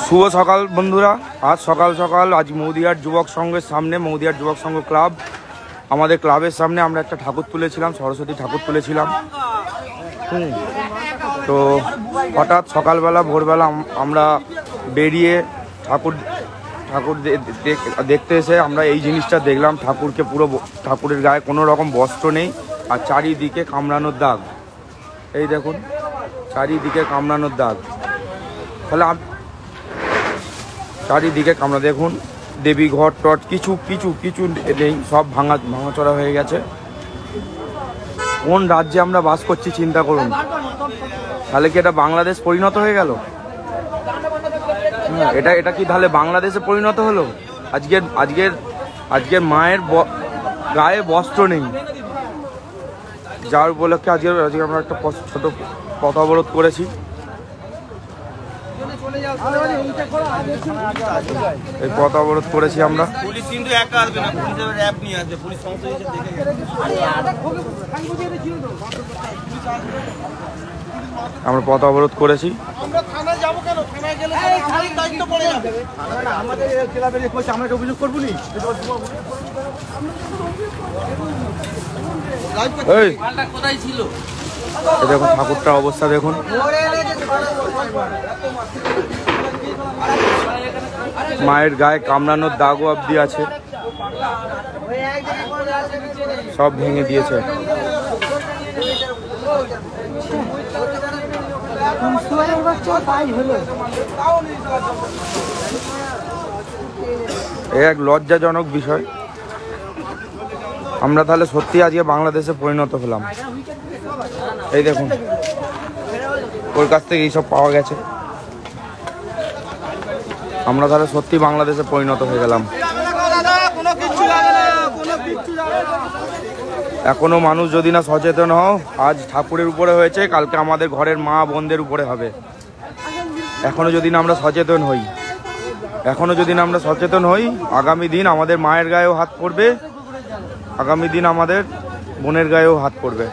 শুভ সকাল বন্ধুরা। আজ সকাল সকাল আজ মৌদিয়ার যুবক সংঘের সামনে, মৌদিয়ার যুবক সংঘ ক্লাব, আমাদের ক্লাবের সামনে আমরা একটা ঠাকুর তুলেছিলাম, সরস্বতী ঠাকুর তুলেছিলাম। তো হঠাৎ সকালবেলা ভোরবেলা আমরা বেরিয়ে ঠাকুর দেখতে এসে আমরা এই জিনিসটা দেখলাম, ঠাকুরকে পুরো ঠাকুরের গায়ে কোনো রকম বস্ত্র নেই, আর চারিদিকে কামড়ানোর দাগ। এই দেখুন চারিদিকে কামড়ানোর দাগ। তাহলে চারিদিকে কামড়া, দেখুন দেবী ঘর টট কিছু কিছু কিছু নেই, সব ভাঙাচড়া হয়ে গেছে। কোন রাজ্যে আমরা বাস করছি চিন্তা করুন। তাহলে কি এটা বাংলাদেশ পরিণত হয়ে গেল? এটা কি তাহলে বাংলাদেশে পরিণত হলো? আজকের মায়ের গায়ে বস্ত্র নেই, যার উপলক্ষে আজকে আমরা একটা ছোট পথ অবরোধ করেছি। এই পথ অবরোধ করেছি আমরা। পুলিশ কিন্তু একা আসবে না, পুলিশের র‍্যাব নিয়ে আসবে, পুলিশ সমস্ত এসে দেখে আমরা পথ অবরোধ করেছি। আমরা থানায় যাব কেন? থানায় গেলে আমাদের দায়িত্ব পড়ে যাবে। আমাদের ক্লাবের কইছে আমরা একটা অভিযোগ করব নি। এই মালটা কোথায় ছিল? এই দেখুন ঠাকুরটার অবস্থা দেখুন। মায়ের গায়ে কামড়ানোর দাগও অবধি আছে, সব ভেঙে দিয়েছে। এক লজ্জাজনক বিষয়। আমরা তাহলে সত্যি আজকে বাংলাদেশে পরিণত হলাম। এই দেখুন ওর কাছ থেকে এইসব পাওয়া গেছে, আমরা তাহলে সত্যি বাংলাদেশে পরিণত হয়ে গেলাম। এখনো মানুষ যদি না সচেতন হও, আজ ঠাকুরের উপরে হয়েছে, কালকে আমাদের ঘরের মা বোনদের উপরে হবে। এখনো যদি না আমরা সচেতন হই, আগামী দিন আমাদের মায়ের গায়েও হাত পড়বে, আগামী দিন আমাদের বোনের গায়েও হাত পড়বে।